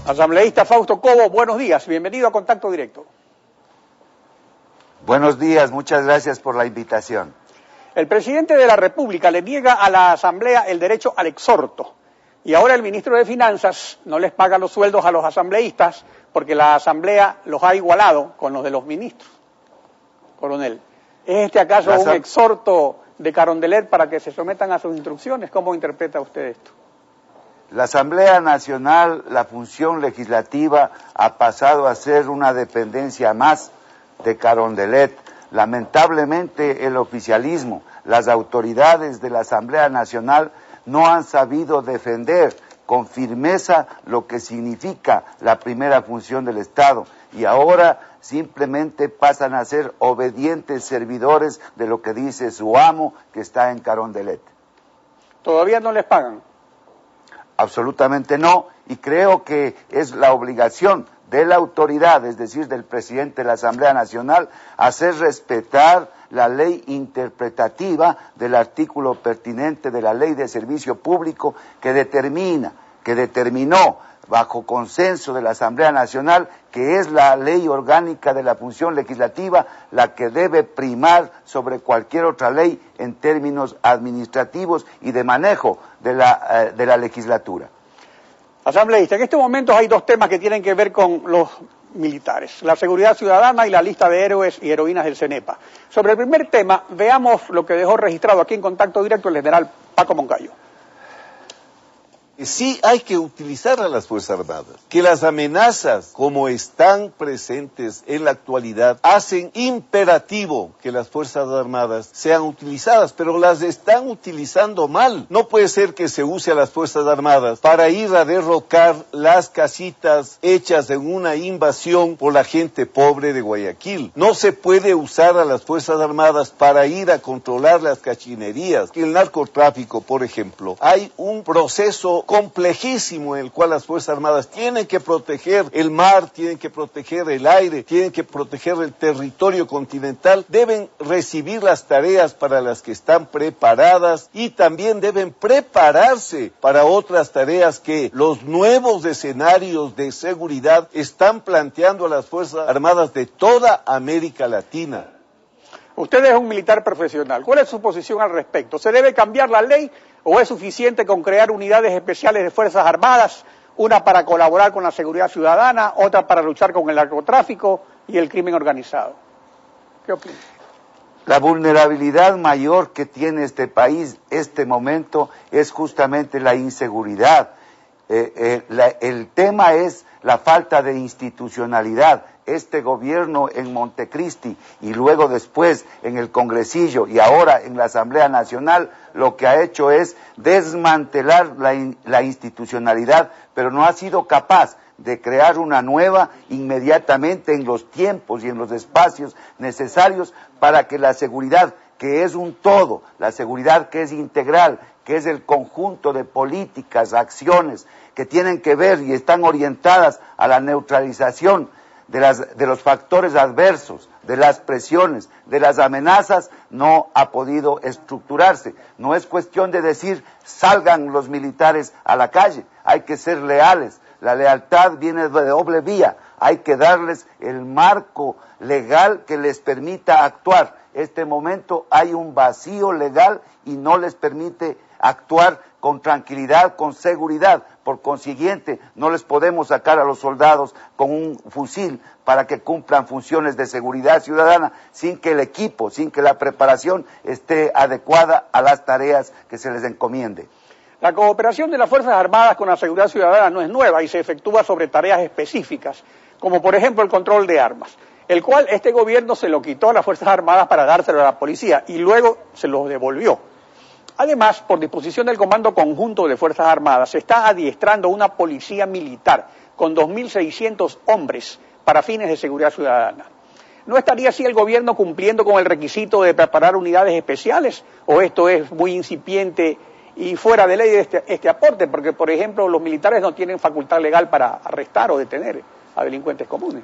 Asambleísta Fausto Cobo, buenos días, bienvenido a Contacto Directo. Buenos días, muchas gracias por la invitación. El presidente de la República le niega a la Asamblea el derecho al exhorto y ahora el ministro de Finanzas no les paga los sueldos a los asambleístas porque la Asamblea los ha igualado con los de los ministros. Coronel, ¿es este acaso un exhorto de Carondelet para que se sometan a sus instrucciones? ¿Cómo interpreta usted esto? La Asamblea Nacional, la función legislativa, ha pasado a ser una dependencia más de Carondelet. Lamentablemente el oficialismo, las autoridades de la Asamblea Nacional no han sabido defender con firmeza lo que significa la primera función del Estado y ahora simplemente pasan a ser obedientes servidores de lo que dice su amo que está en Carondelet. ¿Todavía no les pagan? Absolutamente no, y creo que es la obligación de la autoridad, es decir, del presidente de la Asamblea Nacional, hacer respetar la ley interpretativa del artículo pertinente de la Ley de Servicio Público que determinó bajo consenso de la Asamblea Nacional que es la ley orgánica de la función legislativa la que debe primar sobre cualquier otra ley en términos administrativos y de manejo de la legislatura. Asambleísta, en estos momentos hay dos temas que tienen que ver con los militares, la seguridad ciudadana y la lista de héroes y heroínas del CENEPA. Sobre el primer tema, veamos lo que dejó registrado aquí en Contacto Directo el general Paco Moncayo. Sí hay que utilizar a las Fuerzas Armadas, que las amenazas como están presentes en la actualidad hacen imperativo que las Fuerzas Armadas sean utilizadas, pero las están utilizando mal. No puede ser que se use a las Fuerzas Armadas para ir a derrocar las casitas hechas en una invasión por la gente pobre de Guayaquil. No se puede usar a las Fuerzas Armadas para ir a controlar las cachinerías. El narcotráfico, por ejemplo, hay un proceso complejísimo en el cual las Fuerzas Armadas tienen que proteger el mar, tienen que proteger el aire, tienen que proteger el territorio continental, deben recibir las tareas para las que están preparadas y también deben prepararse para otras tareas que los nuevos escenarios de seguridad están planteando a las Fuerzas Armadas de toda América Latina. Usted es un militar profesional. ¿Cuál es su posición al respecto? ¿Se debe cambiar la ley o es suficiente con crear unidades especiales de Fuerzas Armadas, una para colaborar con la seguridad ciudadana, otra para luchar con el narcotráfico y el crimen organizado? ¿Qué opina? La vulnerabilidad mayor que tiene este país, este momento, es justamente la inseguridad. El tema es la falta de institucionalidad. Este gobierno en Montecristi y luego después en el Congresillo y ahora en la Asamblea Nacional lo que ha hecho es desmantelar la institucionalidad, pero no ha sido capaz de crear una nueva inmediatamente en los tiempos y en los espacios necesarios para que la seguridad, que es un todo, la seguridad que es integral, que es el conjunto de políticas, acciones que tienen que ver y están orientadas a la neutralización de los factores adversos, de las presiones, de las amenazas, no ha podido estructurarse. No es cuestión de decir, salgan los militares a la calle, hay que ser leales. La lealtad viene de doble vía, hay que darles el marco legal que les permita actuar. Este momento hay un vacío legal y no les permite actuar con tranquilidad, con seguridad. Por consiguiente, no les podemos sacar a los soldados con un fusil para que cumplan funciones de seguridad ciudadana sin que el equipo, sin que la preparación esté adecuada a las tareas que se les encomiende. La cooperación de las Fuerzas Armadas con la seguridad ciudadana no es nueva y se efectúa sobre tareas específicas, como por ejemplo el control de armas, el cual este gobierno se lo quitó a las Fuerzas Armadas para dárselo a la policía y luego se lo devolvió. Además, por disposición del Comando Conjunto de Fuerzas Armadas, se está adiestrando una policía militar con 2.600 hombres para fines de seguridad ciudadana. ¿No estaría así el gobierno cumpliendo con el requisito de preparar unidades especiales? ¿O esto es muy incipiente y fuera de ley este aporte? Porque, por ejemplo, los militares no tienen facultad legal para arrestar o detener a delincuentes comunes.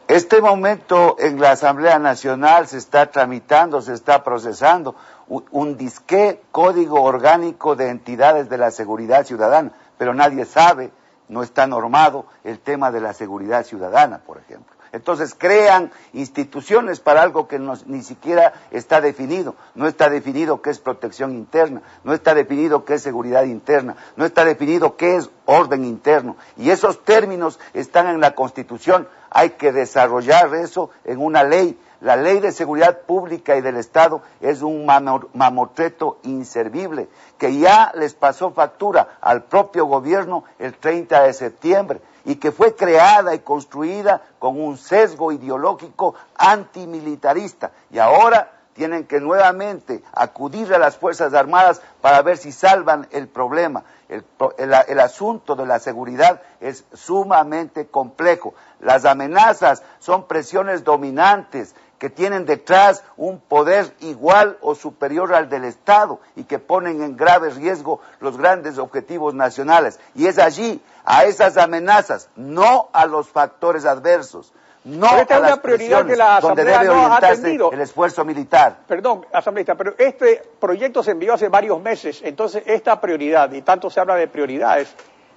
Este momento en la Asamblea Nacional se está tramitando, se está procesando un disque código orgánico de entidades de la seguridad ciudadana, pero nadie sabe no está normado el tema de la seguridad ciudadana, por ejemplo. Entonces crean instituciones para algo que ni siquiera está definido. No está definido qué es protección interna, no está definido qué es seguridad interna, no está definido qué es orden interno. Y esos términos están en la Constitución. Hay que desarrollar eso en una ley. La Ley de Seguridad Pública y del Estado es un mamotreto inservible que ya les pasó factura al propio gobierno el 30 de septiembre y que fue creada y construida con un sesgo ideológico antimilitarista. Y ahora tienen que nuevamente acudir a las Fuerzas Armadas para ver si salvan el problema. El asunto de la seguridad es sumamente complejo. Las amenazas son presiones dominantes que tienen detrás un poder igual o superior al del Estado y que ponen en grave riesgo los grandes objetivos nacionales. Y es allí, a esas amenazas, no a los factores adversos, no a las presiones donde debe orientarse el esfuerzo militar. Perdón, asambleísta, pero este proyecto se envió hace varios meses, entonces esta prioridad, y tanto se habla de prioridades,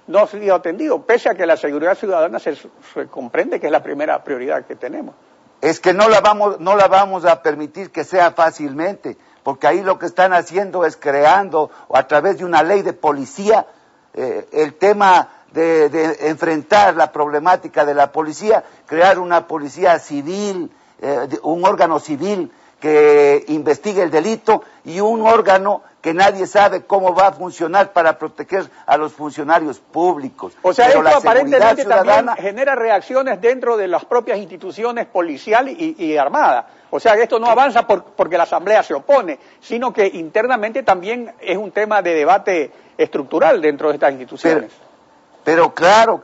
no ha sido atendido, pese a que la seguridad ciudadana se comprende que es la primera prioridad que tenemos. Es que no la vamos a permitir que sea fácilmente, porque ahí lo que están haciendo es creando, a través de una ley de policía, el tema de enfrentar la problemática de la policía, crear una policía civil, un órgano civil que investigue el delito y un órgano que nadie sabe cómo va a funcionar para proteger a los funcionarios públicos. O sea, esto aparentemente también genera reacciones dentro de las propias instituciones policial y armada. O sea, que esto no avanza porque la Asamblea se opone, sino que internamente también es un tema de debate estructural dentro de estas instituciones. Pero claro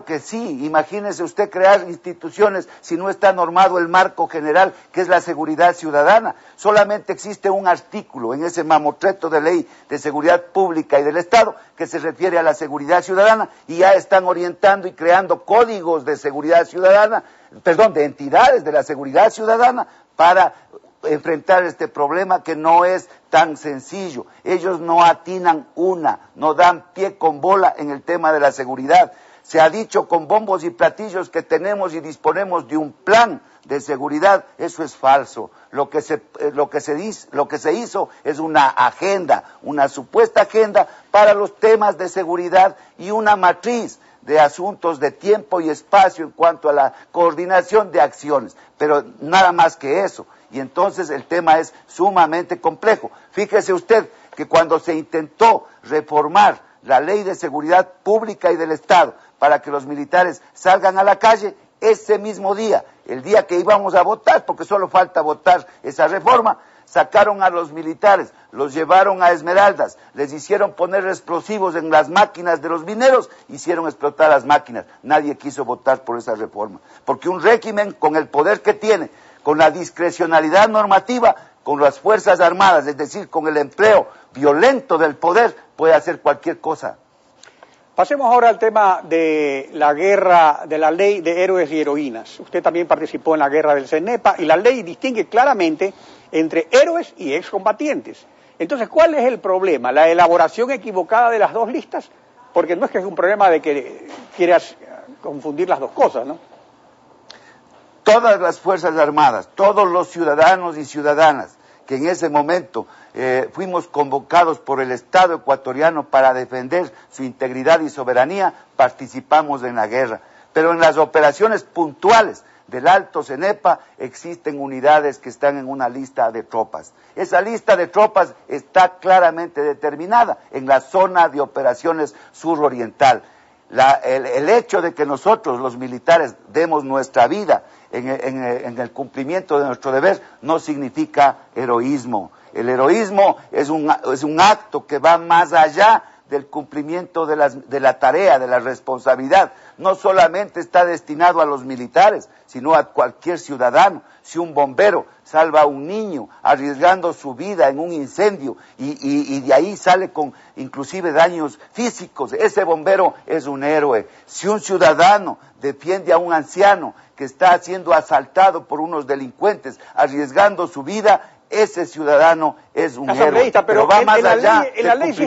que sí. Imagínese usted crear instituciones si no está normado el marco general, que es la seguridad ciudadana. Solamente existe un artículo en ese mamotreto de ley de seguridad pública y del Estado que se refiere a la seguridad ciudadana y ya están orientando y creando códigos de seguridad ciudadana, de entidades de la seguridad ciudadana para enfrentar este problema que no es tan sencillo. Ellos no atinan no dan pie con bola en el tema de la seguridad. Se ha dicho con bombos y platillos que tenemos y disponemos de un plan de seguridad. Eso es falso. Lo que se hizo es una agenda, una supuesta agenda para los temas de seguridad y una matriz de asuntos de tiempo y espacio en cuanto a la coordinación de acciones, pero nada más que eso. Y entonces el tema es sumamente complejo. Fíjese usted que cuando se intentó reformar la Ley de Seguridad Pública y del Estado para que los militares salgan a la calle, ese mismo día, el día que íbamos a votar, porque solo falta votar esa reforma, sacaron a los militares, los llevaron a Esmeraldas, les hicieron poner explosivos en las máquinas de los mineros, hicieron explotar las máquinas. Nadie quiso votar por esa reforma, porque un régimen con el poder que tiene, con la discrecionalidad normativa, con las Fuerzas Armadas, es decir, con el empleo violento del poder, puede hacer cualquier cosa. Pasemos ahora al tema de la guerra, de la ley de héroes y heroínas. Usted también participó en la guerra del CENEPA y la ley distingue claramente entre héroes y excombatientes. Entonces, ¿cuál es el problema? ¿La elaboración equivocada de las dos listas? Porque no es que es un problema de que quieras confundir las dos cosas, ¿no? Todas las Fuerzas Armadas, todos los ciudadanos y ciudadanas que en ese momento fuimos convocados por el Estado ecuatoriano para defender su integridad y soberanía, participamos en la guerra. Pero en las operaciones puntuales del Alto CENEPA existen unidades que están en una lista de tropas. Esa lista de tropas está claramente determinada en la zona de operaciones suroriental. El hecho de que nosotros, los militares, demos nuestra vida en el cumplimiento de nuestro deber no significa heroísmo. El heroísmo es un acto que va más allá del cumplimiento de la tarea, de la responsabilidad. No solamente está destinado a los militares, sino a cualquier ciudadano. Si un bombero salva a un niño arriesgando su vida en un incendio y de ahí sale con inclusive daños físicos, ese bombero es un héroe. Si un ciudadano defiende a un anciano que está siendo asaltado por unos delincuentes arriesgando su vida, ese ciudadano es un héroe. Asambleísta, pero va más allá en la ley sí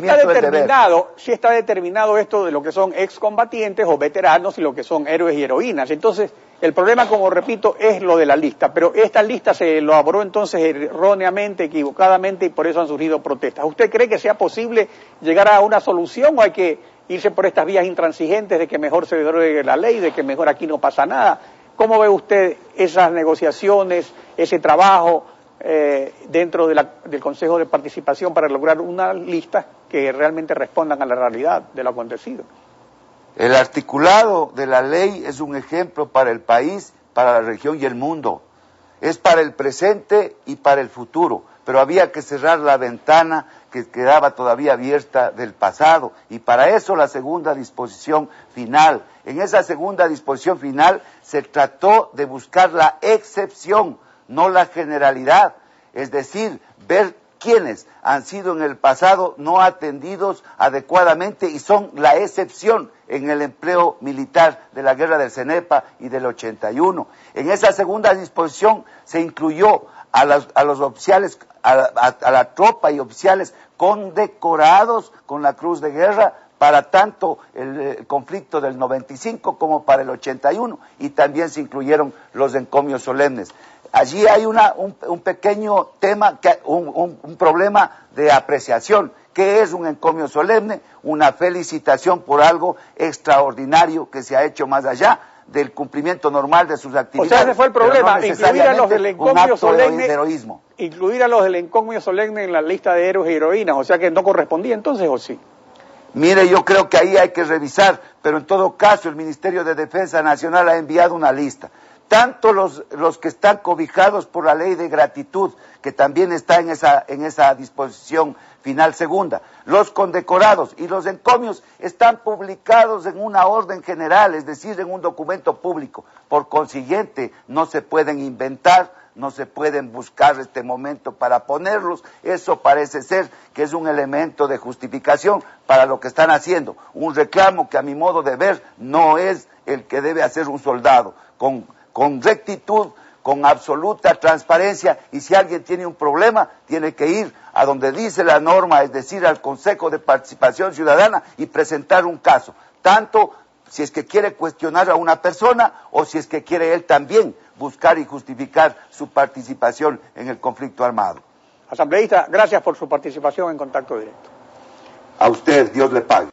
está determinado esto de lo que son excombatientes o veteranos y lo que son héroes y heroínas. Entonces, el problema, como repito, es lo de la lista, pero esta lista se elaboró entonces erróneamente, equivocadamente, y por eso han surgido protestas. ¿Usted cree que sea posible llegar a una solución o hay que irse por estas vías intransigentes de que mejor se derogue la ley, de que mejor aquí no pasa nada? ¿Cómo ve usted esas negociaciones, ese trabajo dentro del Consejo de Participación para lograr una lista que realmente respondan a la realidad de lo acontecido? El articulado de la ley es un ejemplo para el país, para la región y el mundo. Es para el presente y para el futuro, pero había que cerrar la ventana que quedaba todavía abierta del pasado, y para eso la segunda disposición final. En esa segunda disposición final se trató de buscar la excepción, no la generalidad, es decir, ver quienes han sido en el pasado no atendidos adecuadamente y son la excepción en el empleo militar de la guerra del Cenepa y del 81. En esa segunda disposición se incluyó a los oficiales, a la tropa y oficiales condecorados con la Cruz de Guerra para tanto el conflicto del 95 como para el 81, y también se incluyeron los encomios solemnes. Allí hay un pequeño tema, un problema de apreciación. ¿Qué es un encomio solemne? Una felicitación por algo extraordinario que se ha hecho más allá del cumplimiento normal de sus actividades. O sea, ese fue el problema, no incluir a los del encomio solemne, de heroísmo. Incluir a los del encomio solemne en la lista de héroes y heroínas, o sea que no correspondía entonces, ¿o sí? Mire, yo creo que ahí hay que revisar, pero en todo caso el Ministerio de Defensa Nacional ha enviado una lista. Tanto los que están cobijados por la ley de gratitud, que también está en esa disposición final segunda, los condecorados y los encomios están publicados en una orden general, es decir, en un documento público. Por consiguiente, no se pueden inventar, no se pueden buscar este momento para ponerlos. Eso parece ser que es un elemento de justificación para lo que están haciendo. Un reclamo que a mi modo de ver no es el que debe hacer un soldado, con rectitud, con absoluta transparencia, y si alguien tiene un problema, tiene que ir a donde dice la norma, es decir, al Consejo de Participación Ciudadana, y presentar un caso, tanto si es que quiere cuestionar a una persona o si es que quiere él también buscar y justificar su participación en el conflicto armado. Asambleísta, gracias por su participación en Contacto Directo. A usted, Dios le pague.